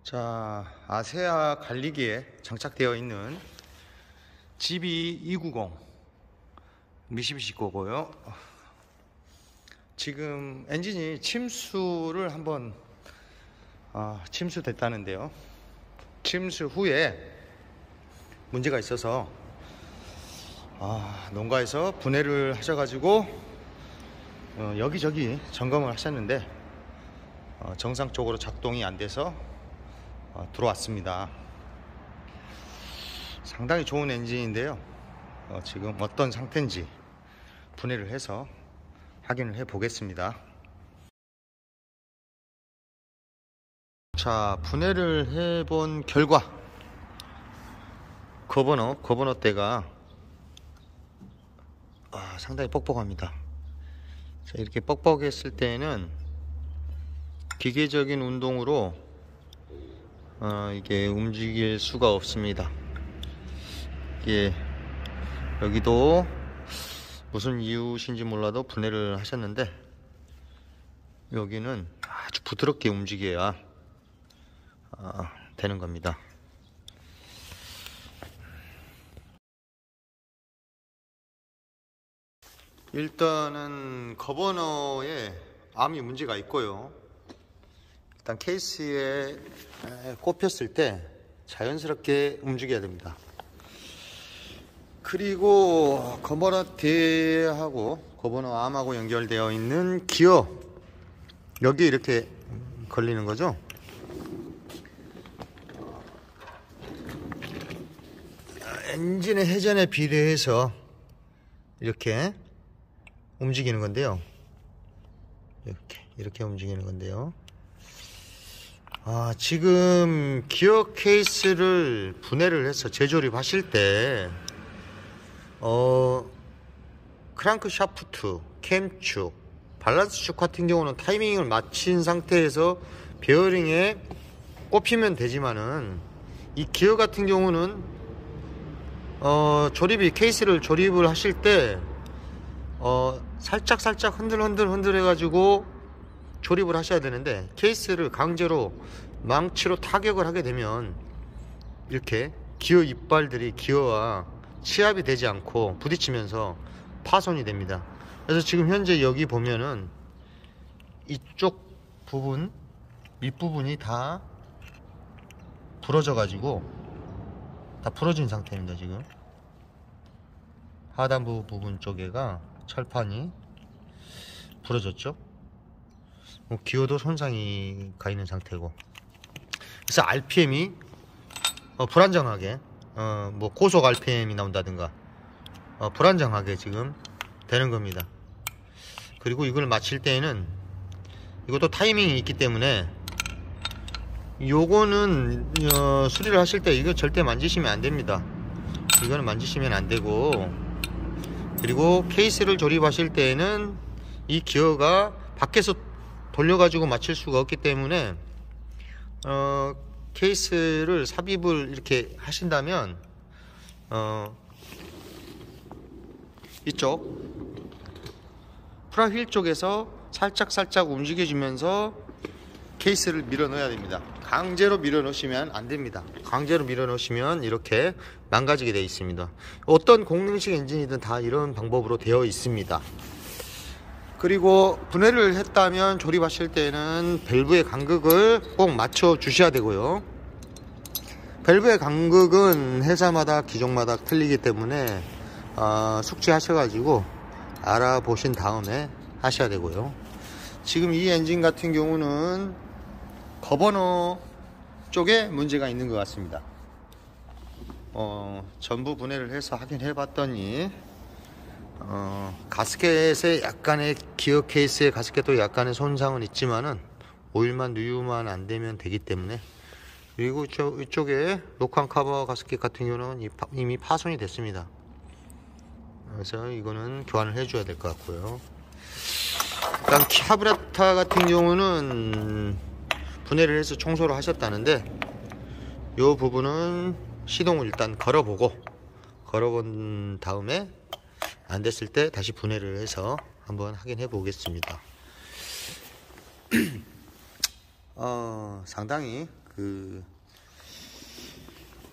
자, 아세아 관리기에 장착되어 있는 GB290 미쓰비시 거고요. 지금 엔진이 침수를 한번 침수됐다는데요. 침수 후에 문제가 있어서 농가에서 분해를 하셔가지고 여기저기 점검을 하셨는데 정상적으로 작동이 안 돼서 들어왔습니다. 상당히 좋은 엔진인데요. 지금 어떤 상태인지 분해를 해서 확인을 해 보겠습니다. 자, 분해를 해 본 결과 거버너대가 상당히 뻑뻑합니다. 자, 이렇게 뻑뻑했을 때는 기계적인 운동으로 이게 움직일 수가 없습니다. 이게 여기도 무슨 이유신지 몰라도 분해를 하셨는데 여기는 아주 부드럽게 움직여야 되는 겁니다. 일단은 거버너에 암이 문제가 있고요. 일단 케이스에 꼽혔을 때 자연스럽게 움직여야 됩니다. 그리고 거버너 대하고 거버너 암하고 연결되어 있는 기어, 여기 이렇게 걸리는 거죠. 엔진의 회전에 비례해서 이렇게 움직이는 건데요. 이렇게 움직이는 건데요. 지금 기어 케이스를 분해를 해서 재조립하실 때 크랑크 샤프트, 캠축, 밸런스축 같은 경우는 타이밍을 맞춘 상태에서 베어링에 꼽히면 되지만은 이 기어 같은 경우는 케이스를 조립을 하실 때 살짝 흔들 해가지고 조립을 하셔야 되는데, 케이스를 강제로 망치로 타격을 하게 되면 이렇게 기어 이빨들이 기어와 치압이 되지 않고 부딪히면서 파손이 됩니다. 그래서 지금 현재 여기 보면은 이쪽 부분, 밑부분이 다 부러져 가지고 다 부러진 상태입니다. 지금 하단부 부분 쪽에가 철판이 부러졌죠. 기어도 손상이 가 있는 상태고, 그래서 RPM이 불안정하게 고속 RPM이 나온다든가 불안정하게 지금 되는 겁니다. 그리고 이걸 맞힐 때에는 이것도 타이밍이 있기 때문에 요거는 수리를 하실 때 이거 절대 만지시면 안 됩니다. 이거는 만지시면 안 되고, 그리고 케이스를 조립하실 때에는 이 기어가 밖에서 돌려가지고 맞출 수가 없기 때문에 케이스를 삽입을 이렇게 하신다면 이쪽 프라휠 쪽에서 살짝 움직여주면서 케이스를 밀어 넣어야 됩니다. 강제로 밀어 넣으시면 안 됩니다. 강제로 밀어 넣으시면 이렇게 망가지게 되어 있습니다. 어떤 공랭식 엔진이든 다 이런 방법으로 되어 있습니다. 그리고 분해를 했다면 조립하실 때는 밸브의 간극을 꼭 맞춰 주셔야 되고요. 밸브의 간극은 회사마다 기종마다 틀리기 때문에 숙지하셔가지고 알아보신 다음에 하셔야 되고요. 지금 이 엔진 같은 경우는 거버너 쪽에 문제가 있는 것 같습니다. 전부 분해를 해서 확인해 봤더니 가스켓에 약간의, 기어 케이스의 가스켓도 약간의 손상은 있지만은 오일만 누유만 안 되면 되기 때문에, 그리고 이쪽에 로칸 커버 가스켓 같은 경우는 이미 파손이 됐습니다. 그래서 이거는 교환을 해줘야 될 것 같고요. 일단 카브레터 같은 경우는 분해를 해서 청소를 하셨다는데, 이 부분은 시동을 일단 걸어본 다음에 안 됐을 때 다시 분해를 해서 한번 확인해 보겠습니다. 상당히 그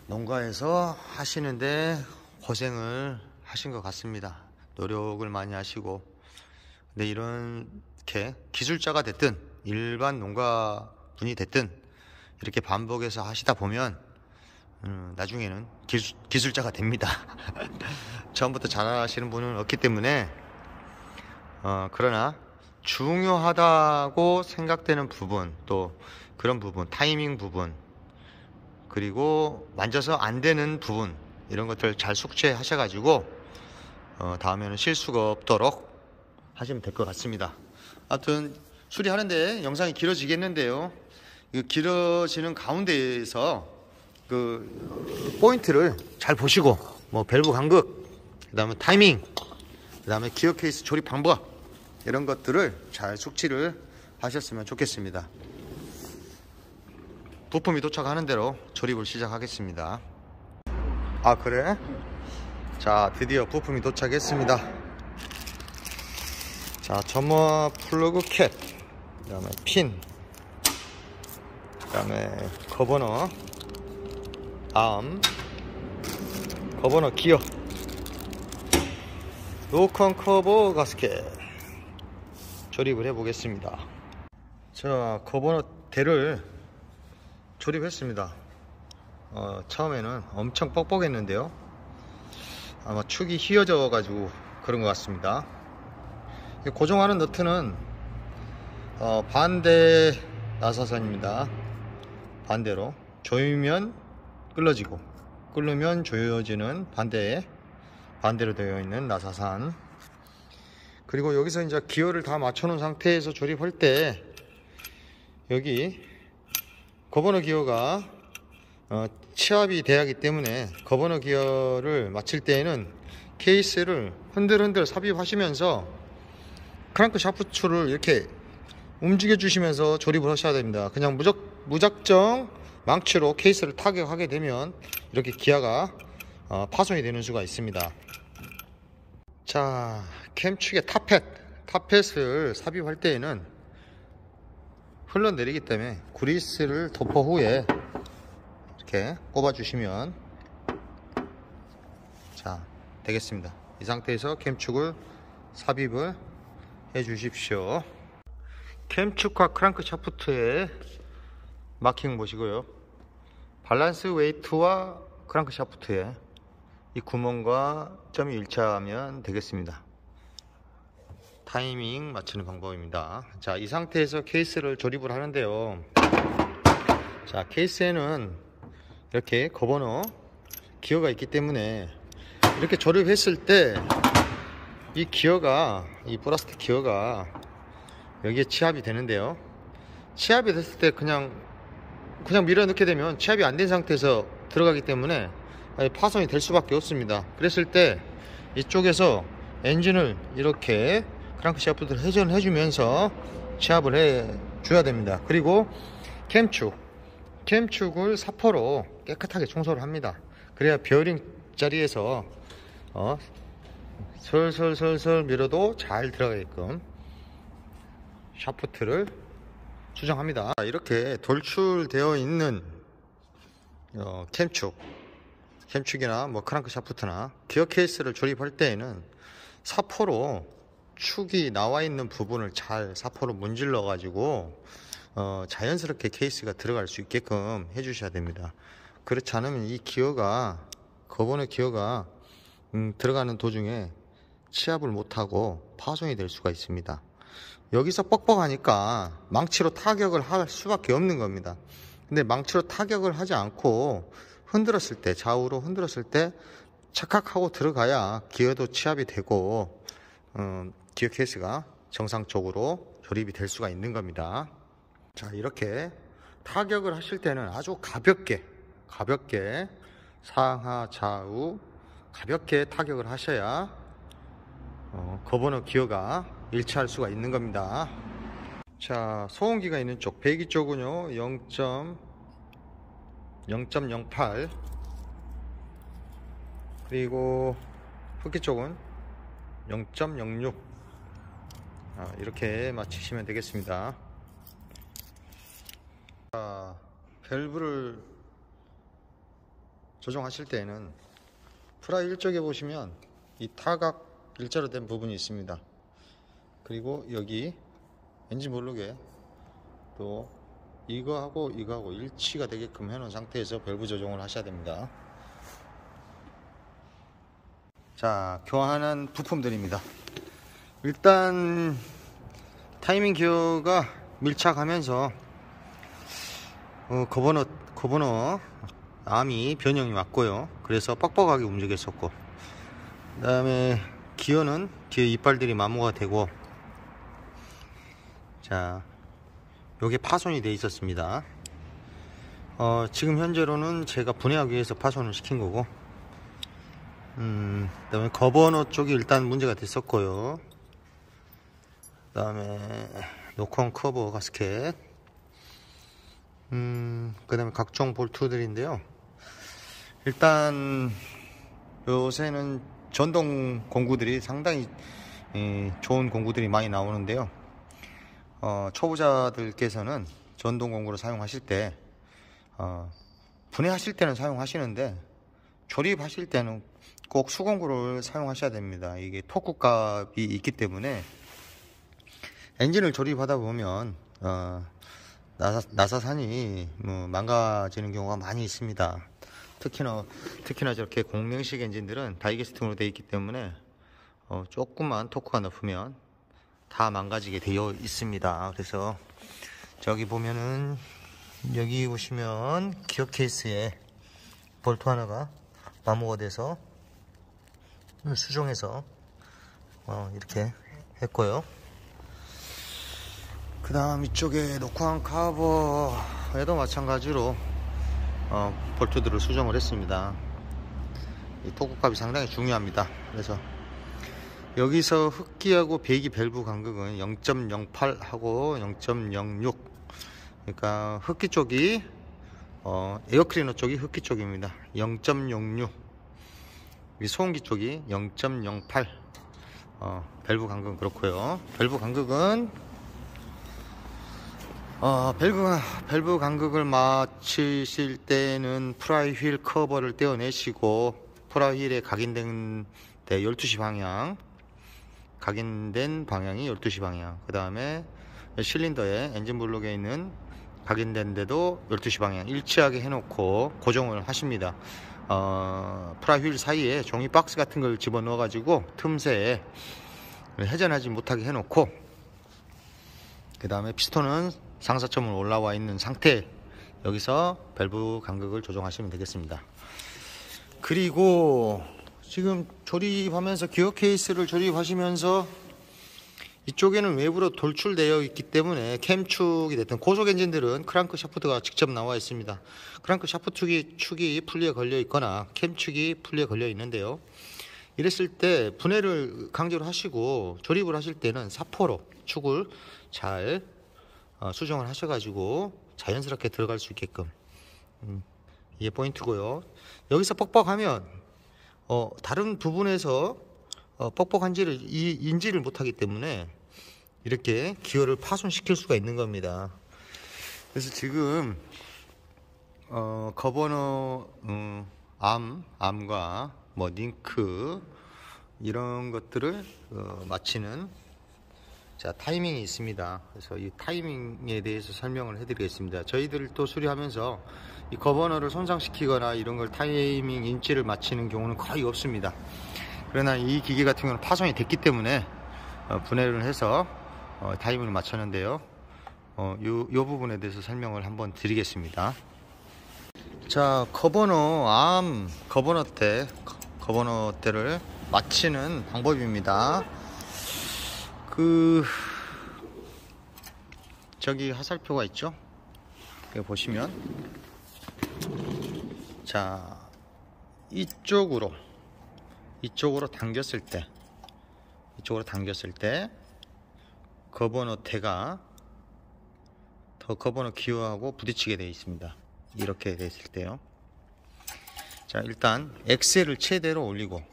농가에서 하시는데 고생을 하신 것 같습니다. 노력을 많이 하시고. 근데 이렇게 기술자가 됐든 일반 농가분이 됐든 이렇게 반복해서 하시다 보면 나중에는 기술자가 됩니다. 처음부터 잘하시는 분은 없기 때문에 그러나 중요하다고 생각되는 부분, 또 그런 부분, 타이밍 부분, 그리고 만져서 안 되는 부분, 이런 것들 잘 숙지하셔가지고 다음에는 실수가 없도록 하시면 될 것 같습니다. 아무튼 수리하는데 영상이 길어지겠는데요, 이 길어지는 가운데에서 그 포인트를 잘 보시고, 뭐 밸브 간극, 그 다음에 타이밍, 그 다음에 기어 케이스 조립 방법, 이런 것들을 잘 숙지를 하셨으면 좋겠습니다. 부품이 도착하는 대로 조립을 시작하겠습니다. 아, 그래? 자, 드디어 부품이 도착했습니다. 자, 점화 플러그 캡, 그 다음에 핀, 그 다음에 거버너 암, 거버너 기어, 로컨 커버 가스켓 조립을 해 보겠습니다. 자, 거버너 대를 조립했습니다. 처음에는 엄청 뻑뻑했는데요, 아마 축이 휘어져 가지고 그런 것 같습니다. 고정하는 너트는 반대 나사선입니다. 반대로 조이면 끌어지고 끌으면 조여지는 반대로 되어 있는 나사산. 그리고 여기서 이제 기어를 다 맞춰 놓은 상태에서 조립할 때 여기 거버너 기어가 치압이 돼야 하기 때문에 거버너 기어를 맞출 때에는 케이스를 흔들흔들 삽입하시면서 크랑크 샤프트를 이렇게 움직여 주시면서 조립을 하셔야 됩니다. 그냥 무작정 망치로 케이스를 타격하게 되면 이렇게 기아가 파손이 되는 수가 있습니다. 자, 캠축의 탑펫을 삽입할 때에는 흘러내리기 때문에 그리스를 도포 후에 이렇게 꼽아 주시면 자, 되겠습니다. 이 상태에서 캠축을 삽입을 해 주십시오. 캠축과 크랑크 샤프트의 마킹 보시고요, 밸런스 웨이트와 크랑크 샤프트의 이 구멍과 점이 일치하면 되겠습니다. 타이밍 맞추는 방법입니다. 자, 이 상태에서 케이스를 조립을 하는데요, 자, 케이스에는 이렇게 거버너 기어가 있기 때문에 이렇게 조립했을 때 이 기어가, 이 플라스틱 기어가 여기에 치압이 되는데요, 치압이 됐을 때 그냥 밀어 넣게 되면 치압이 안 된 상태에서 들어가기 때문에 파손이 될 수밖에 없습니다. 그랬을 때 이쪽에서 엔진을 이렇게 크랑크 샤프트를 회전해 주면서 치압을 해 줘야 됩니다. 그리고 캠축을 사포로 깨끗하게 청소를 합니다. 그래야 베어링 자리에서 설설설설 밀어도 잘 들어가게끔 샤프트를 수정합니다. 이렇게 돌출되어 있는 캠축이나 뭐 크랑크 샤프트나 기어 케이스를 조립할 때에는 사포로 축이 나와 있는 부분을 잘 사포로 문질러 가지고 자연스럽게 케이스가 들어갈 수 있게끔 해 주셔야 됩니다. 그렇지 않으면 이 거버너 기어가 들어가는 도중에 치압을 못하고 파손이 될 수가 있습니다. 여기서 뻑뻑하니까 망치로 타격을 할 수밖에 없는 겁니다. 근데 망치로 타격을 하지 않고 흔들었을 때, 좌우로 흔들었을 때 착각하고 들어가야 기어도 치압이 되고 기어 케이스가 정상적으로 조립이 될 수가 있는 겁니다. 자, 이렇게 타격을 하실 때는 아주 가볍게 상하 좌우 가볍게 타격을 하셔야 거버너 기어가 일치할 수가 있는 겁니다. 자, 소음기가 있는 쪽, 배기 쪽은요 0.08, 그리고 흡기 쪽은 0.06 이렇게 맞추시면 되겠습니다. 자, 밸브를 조정하실 때에는 프라이 1쪽에 보시면 이 타각 일자로 된 부분이 있습니다. 그리고 여기 엔진 블록에 또 이거하고 일치가 되게끔 해놓은 상태에서 밸브 조정을 하셔야 됩니다. 자, 교환한 부품들입니다. 일단 타이밍 기어가 밀착하면서 거버너 암이 변형이 왔고요. 그래서 뻑뻑하게 움직였었고, 그 다음에 기어는 뒤에 이빨들이 마모가 되고, 자, 요게 파손이 되어 있었습니다. 지금 현재로는 제가 분해하기 위해서 파손을 시킨 거고, 그 다음에 거버너 쪽이 일단 문제가 됐었고요. 그 다음에 노컨 커버 가스켓, 그 다음에 각종 볼트들인데요. 일단 요새는 전동 공구들이 상당히 좋은 공구들이 많이 나오는데요. 초보자들께서는 전동 공구를 사용하실 때 분해하실 때는 사용하시는데 조립하실 때는 꼭 수공구를 사용하셔야 됩니다. 이게 토크 값이 있기 때문에 엔진을 조립하다 보면 나사산이 망가지는 경우가 많이 있습니다. 특히나 저렇게 공랭식 엔진들은 다이캐스팅으로 되어 있기 때문에 조금만 토크가 높으면 다 망가지게 되어 있습니다. 그래서 저기 보면은, 여기 보시면 기어 케이스에 볼트 하나가 마모가 돼서 수정해서 이렇게 했고요. 그 다음 이쪽에 노컨 카버에도 마찬가지로 볼트들을 수정을 했습니다. 이 토크값이 상당히 중요합니다. 그래서 여기서 흡기하고 배기 밸브 간극은 0.08 하고 0.06, 그러니까 흡기 쪽이 에어클리너 쪽이 흡기 쪽입니다. 0.06, 소음기 쪽이 0.08. 밸브 간극은 그렇고요. 밸브 간극은 밸브 간극을 맞추실 때는 프라이 휠 커버를 떼어내시고, 프라이 휠에 각인된 12시 방향, 각인된 방향이 12시 방향, 그 다음에 실린더에 엔진 블록에 있는 각인된 데도 12시 방향 일치하게 해놓고 고정을 하십니다. 프라이 휠 사이에 종이 박스 같은 걸 집어넣어 가지고 틈새에 회전하지 못하게 해놓고, 그 다음에 피스톤은 상사점으로 올라와 있는 상태, 여기서 밸브 간극을 조정하시면 되겠습니다. 그리고 지금 조립하면서 기어 케이스를 조립하시면서 이쪽에는 외부로 돌출되어 있기 때문에 캠축이 됐든, 고속 엔진들은 크랑크 샤프트가 직접 나와 있습니다. 크랑크 샤프트 축이 풀리에 걸려 있거나 캠축이 풀리에 걸려 있는데요. 이랬을 때 분해를 강제로 하시고 조립을 하실 때는 사포로 축을 잘 수정을 하셔가지고 자연스럽게 들어갈 수 있게끔, 이게 포인트고요. 여기서 뻑뻑하면 다른 부분에서 뻑뻑한지를 인지를 못하기 때문에 이렇게 기어를 파손시킬 수가 있는 겁니다. 그래서 지금 거버너 암과 링크 이런 것들을 맞추는 타이밍이 있습니다. 그래서 이 타이밍에 대해서 설명을 해드리겠습니다. 저희들 또 수리하면서 이 거버너를 손상시키거나 이런 걸 타이밍 인치를 맞추는 경우는 거의 없습니다. 그러나 이 기계 같은 경우는 파손이 됐기 때문에 분해를 해서 타이밍을 맞췄는데요. 요 부분에 대해서 설명을 한번 드리겠습니다. 자, 거버너대를 맞추는 방법입니다. 저기 화살표가 있죠? 여기 보시면, 자, 이쪽으로 당겼을 때 거버너대가 더 거버너 기어하고 부딪히게 되어 있습니다. 이렇게 됐을 때요. 자, 일단 엑셀을 최대로 올리고,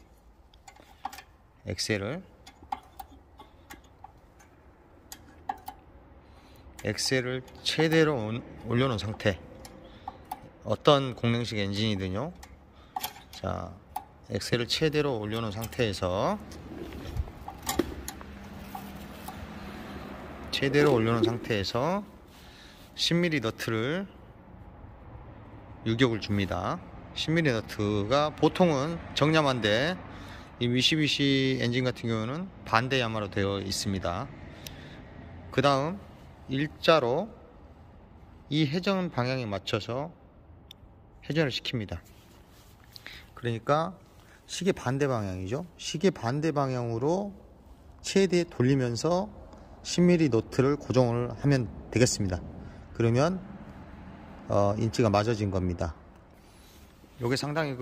엑셀을 최대로 올려놓은 상태, 어떤 공랭식 엔진이든요. 자, 엑셀을 최대로 올려놓은 상태에서 최대로 올려놓은 상태에서 10mm 너트를 유격을 줍니다. 10mm 너트가 보통은 정량한데 이 미쓰비시 엔진 같은 경우는 반대 야마로 되어 있습니다. 그 다음 일자로 이 회전 방향에 맞춰서 회전을 시킵니다. 그러니까 시계 반대 방향이죠. 시계 반대 방향으로 최대 돌리면서 10mm 노트를 고정을 하면 되겠습니다. 그러면 인치가 맞아진 겁니다. 이게 상당히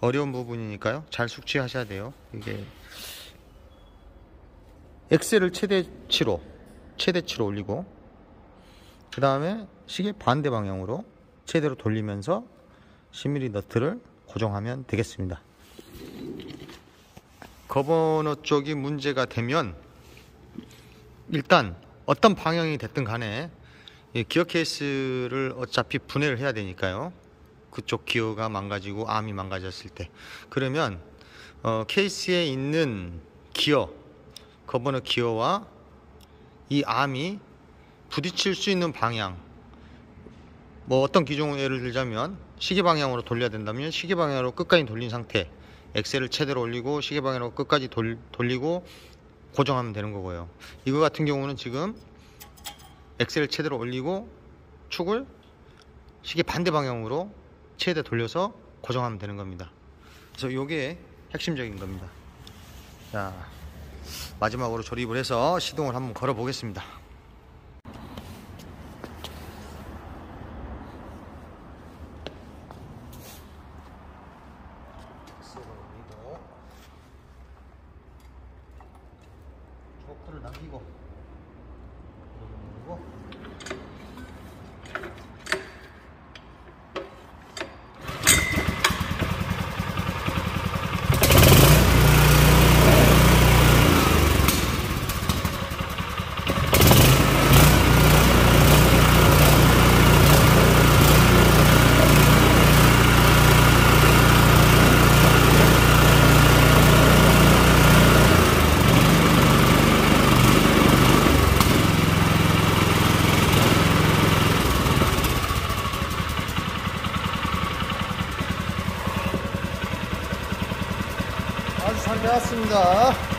어려운 부분이니까요. 잘 숙지하셔야 돼요. 이게 엑셀을 최대치로 올리고 그 다음에 시계 반대 방향으로 최대로 돌리면서 10mm 너트를 고정하면 되겠습니다. 거버너 쪽이 문제가 되면 일단 어떤 방향이 됐든 간에 기어 케이스를 어차피 분해를 해야 되니까요. 그쪽 기어가 망가지고 암이 망가졌을 때 그러면 케이스에 있는 기어, 거버너 기어와 이 암이 부딪힐 수 있는 방향, 뭐 어떤 기종을 예를 들자면 시계 방향으로 돌려야 된다면 시계 방향으로 끝까지 돌린 상태, 엑셀을 최대로 올리고 시계 방향으로 끝까지 돌리고 고정하면 되는 거고요. 이거 같은 경우는 지금 엑셀을 최대로 올리고 축을 시계 반대 방향으로 최대 돌려서 고정하면 되는 겁니다. 그래서 이게 핵심적인 겁니다. 자, 마지막으로 조립을 해서 시동을 한번 걸어 보겠습니다. 초크를 남기고 누르고 아주 잘 배웠습니다.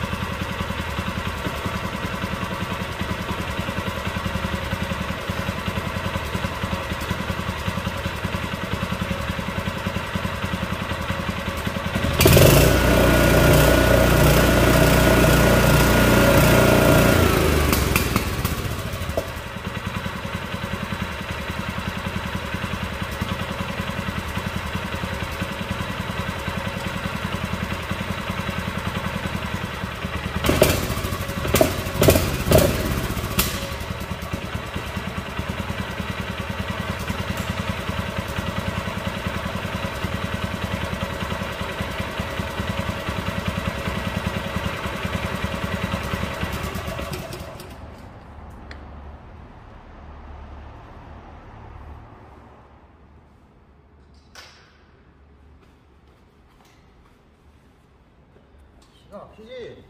기가 막히지?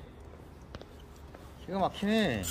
기가 막히네.